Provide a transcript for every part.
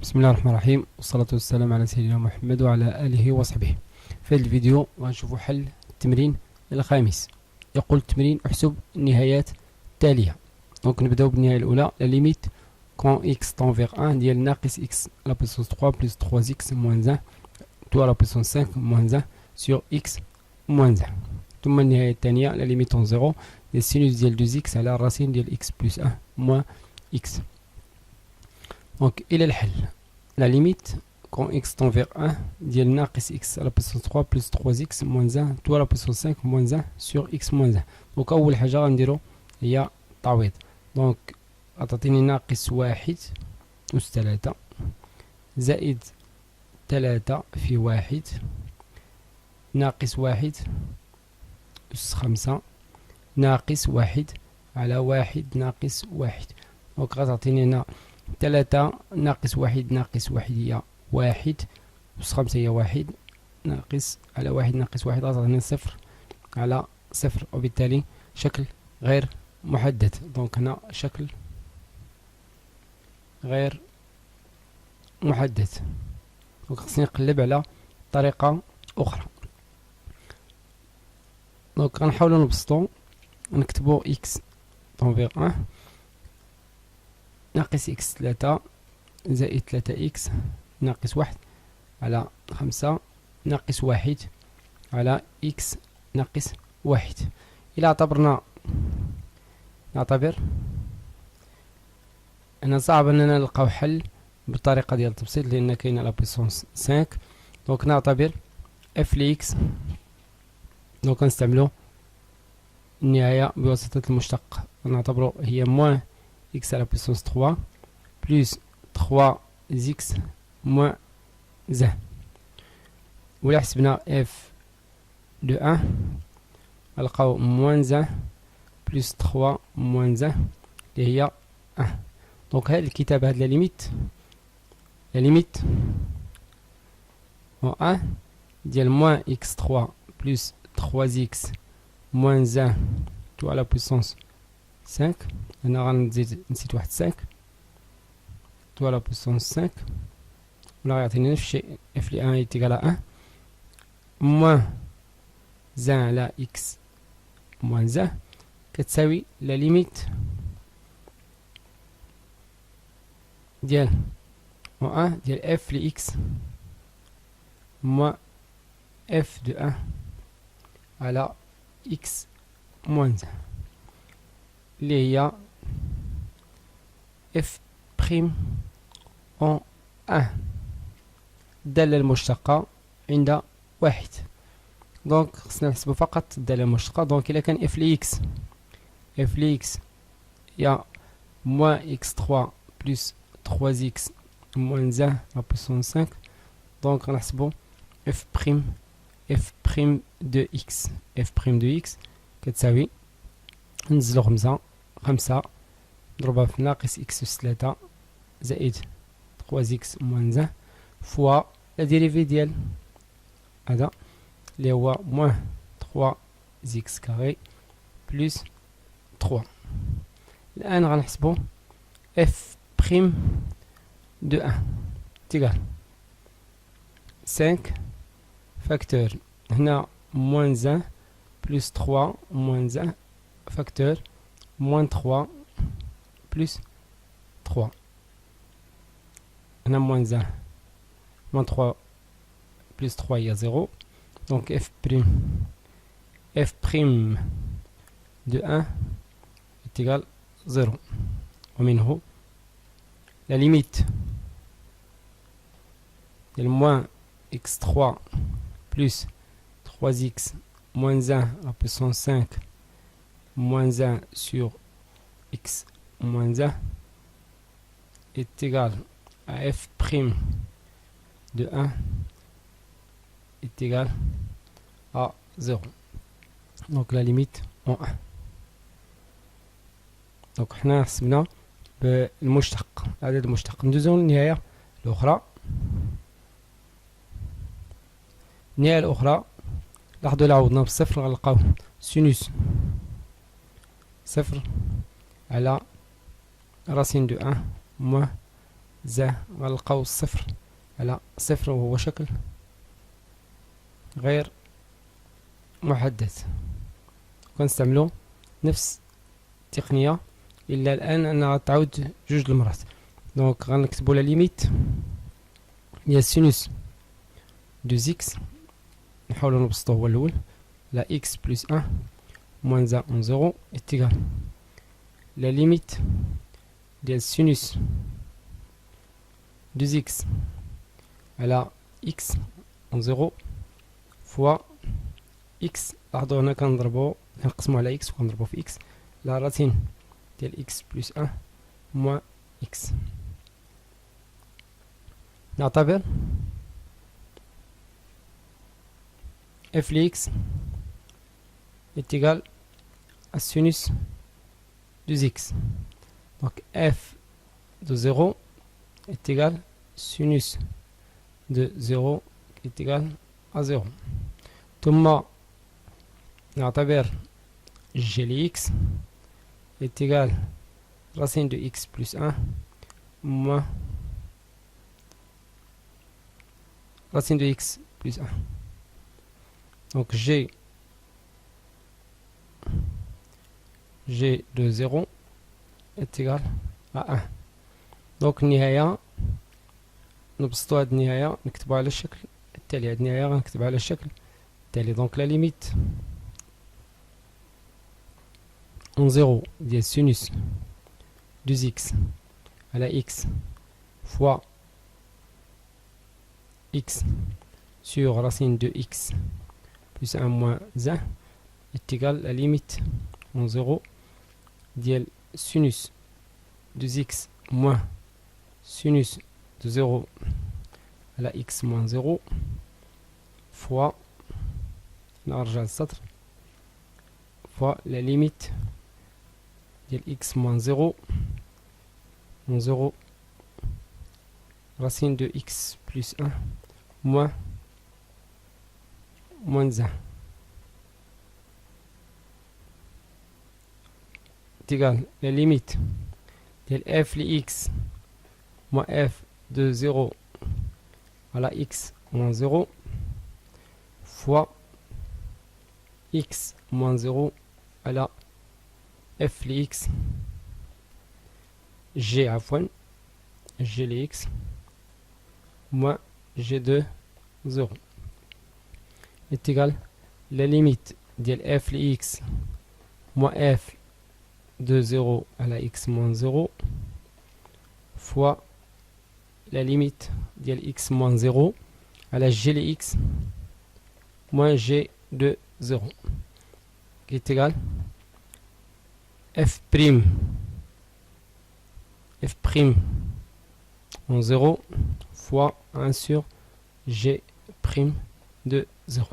بسم الله الرحمن الرحيم والصلاة والسلام على سيدنا محمد وعلى آله وصحبه. في هذا الفيديو غنشوفوا حل التمرين الخامس. يقول التمرين احسب النهايات التالية. دونك نبداو بالنهاية الأولى. لا ليميت كون إكس تون فيغ 1 ديال ناقص إكس لا بويسونس 3 بلس 3 إكس موان 1 تو لا بويسونس 5 موان 1 سور إكس موان 1. ثم النهاية الثانية لا ليميت تون 0 ديال السينوس ديال 2 إكس على الراسين ديال إكس بلس 1 موان إكس. دونك إلى الحل. La limite quand x tend vers 1 ديال ناقص x à la puissance 3 plus 3x moins 1 tout à la puissance 5 moins 1 sur x moins 1. دونك أول حاجة غنديرو هي التعويض. دونك غتعطيني ناقص 1 أس 3 زائد 3 في 1 ناقص 1 أس 5 ناقص 1 على 1 ناقص 1. دونك غتعطيني هنا 3 ناقص 1 ناقص 1 هي 1 أس 5 هي 1 ناقص على 1 ناقص 1 غتعطيني 0 على 0 وبالتالي شكل غير محدد. دونك هنا شكل غير محدد. دونك خصني نقلب على طريقة أخرى. دونك غنحاولو نبسطو نكتبو إكس طون فيغ 1 ناقص إكس 3 زائد 3 إكس ناقص 1 على 5 ناقص 1 على إكس ناقص 1. إلا اعتبرنا نعتبر أنا صعب أننا نلقاو حل بالطريقة ديال التبسيط لأن كاينة لا بويسونس 5. دونك نعتبر اف لإكس. دونك نستعملو النهاية بواسطة المشتق نعتبرو هي موان x à la puissance 3 plus 3x moins 1. ولا حسبنا f de 1 غنلقاو moins 1 plus 3 moins 1 اللي هي 1. دونك هاد الكتابة هاد لا ليميت en 1 ديال moins x3 plus 3x moins 1 tout à la puissance 5. هنا غنزيد نسيت واحد 5 تو لا بويسونس 5 ولا غيعطيني نفس الشيء اف لي 1 يتيكال 1 موان 1 على اكس موان 1 كتساوي لا ليميت ديال 1 ديال اف لي اكس موان اف دو 1 على اكس موان 1 اللي هي اف بريم اون 1 الدالة المشتقة عند 1. دونك خصنا نحسبو فقط الدالة المشتقة. دونك إلا كان اف لإكس هي موان إكس 3 بلس 3 إكس موان 1 لا بويسونس 5. دونك غنحسبو اف بريم دو إكس كتساوي ننزلو 5 نضربها في ناقص إكس أس 3 زائد 3 إكس موان 1 فوا لا ديريفي ديال هذا اللي هو موان 3 إكس كاري بلس 3. الآن غنحسبو اف بريم دو 1 تيغال 5 فاكتور هنا موان 1 بلس 3 موان 1 facteur moins 3 plus 3. On a moins 1 moins 3 plus 3 il y a 0. Donc f prime de 1 est égal 0. ومنه la limite de moins x3 plus 3x moins 1 à la puissance 5 moins 1 sur x moins 1 est égal à f prime de 1 est égal à 0. Donc la limite en 1. donc حنا حسبنا بالمشتق عدد المشتق. ندوزو للنهاية الأخرى. النهاية الأخرى لاحظوا إلا عوضنا بالصفر غنلقاو سينوس 0 على racine de 1 moins زا غنلقاو الصفر على صفر وهو شكل غير محدد. كنستعملو نفس التقنية إلا الآن أنها تعود جوج المرات. دونك غنكتبو لا ليميت ديال سينوس دو زيكس، نحاولو نبسطو هو الأول، لا إكس بلس أن موان زا أون زيرو إتيغال لا ليميت ديال سينوس دو زيكس على إكس أون زيرو فوا إكس. لاحظوا هنا كنضربو كنقسمو على إكس وكنضربو في إكس، لا راتين ديال إكس بلس أن موان إكس. نعتبر اف لإكس est égal à sinus de x. Donc f de 0 est égal sinus de 0 est égal à 0. ثم نعتبر g لx est égal racine de x plus 1 moins racine de x plus 1. Donc g de 0 est égal à 1. donc النهاية نبسطو هاد النهاية نكتبو على الشكل التالي. هاد النهاية غنكتبها على الشكل التالي. دونك لا ليميت en 0 ديال sinus de x على x fois x sur racine de x plus 1 moins 1 est égal à la limite en 0 ديال sinus de x moins sinus de 0 à la x moins 0 fois نرجع للسطر fois la limite ديال x moins 0 en 0 racine de x plus 1 moins 1 est égal la limite de f lx moins f de 0 à la x moins 0 fois x moins 0 à la f lx g عفوا g lx moins g de 0 est égal la limite de f lx moins f de 0 à la x moins 0 fois la limite de x moins 0 à la g lx moins g de 0 qui est égal f prime en 0 fois 1 sur g prime de 0.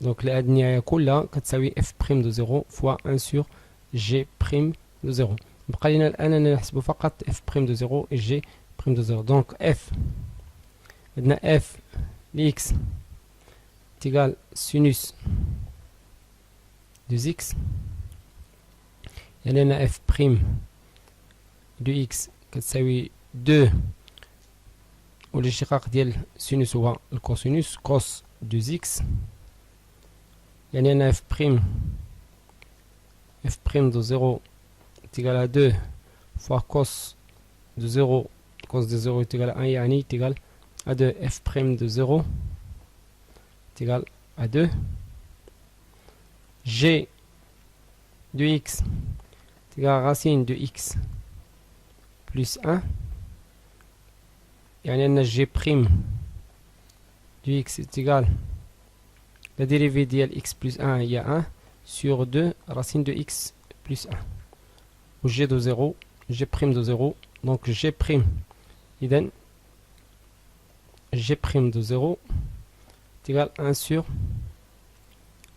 donc la النهاية كلها كتساوي f prime de 0 fois 1 sur g prime de 0. بقى لنا الآن نحسب فقط f prime de 0 et g prime de 0. donc f عندنا f lx est égal sinus de x يعني لنا f prime de x كتساوي 2 والاشتقاق ديال سينوس هو الكوسينوس كوس دو x يعني لنا f prime de 0 est égal à 2 fois cos de 0 cos de 0 est égal à 1 يعني est égal à 2 f prime de 0 est égal à 2 g de x est égal à racine de x plus 1 يعني أن g prime de x est égal la dérivée ديال x plus 1 هي 1 sur 2 racine de x plus 1 ou g de 0 g prime de 0 donc g prime إذن g prime de 0 est égal à 1 sur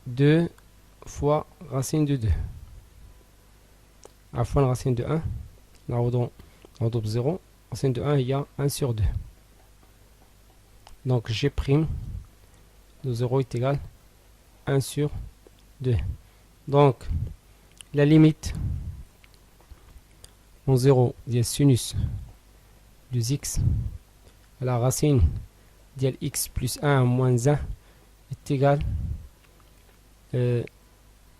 2 fois racine de 2 عفوا racine de 1 نعوضو ب 0 racine de 1 هي 1 sur 2 donc g prime de 0 est égal à 1 sur 2. donc la limite en 0 ديال sinus بلس إكس على racine ديال إكس بلس أن موان أن est égal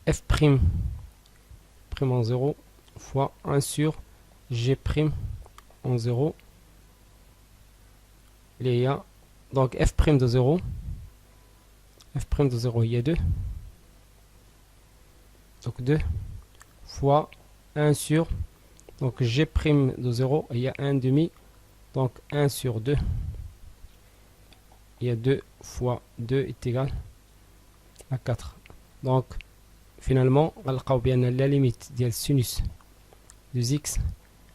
F prime en 0 fois 1 sur G prime en 0. Il y a donc F prime de 0. F prime de 0, il y a 2. Donc 2 fois 1 sur, donc G prime de 0, il y a 1 demi. Donc 1 sur 2. Il y a 2 fois 2 est égal à 4. Donc finalement, on va bien la limite de sinus de x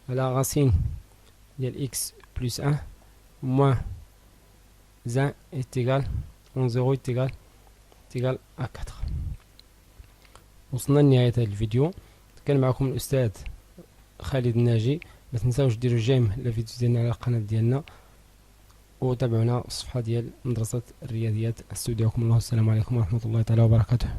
à la racine de x plus 1 moins 1 est égal en 0 est égal à 4. وصلنا لنهاية هذا الفيديو. كان معكم الأستاذ خالد الناجي. ما تنساوش ديروا جيم للفيديو ديالنا على القناة ديالنا وتابعونا الصفحة ديال مدرسة الرياضيات. استودعكم الله. السلام عليكم ورحمة الله تعالى وبركاته.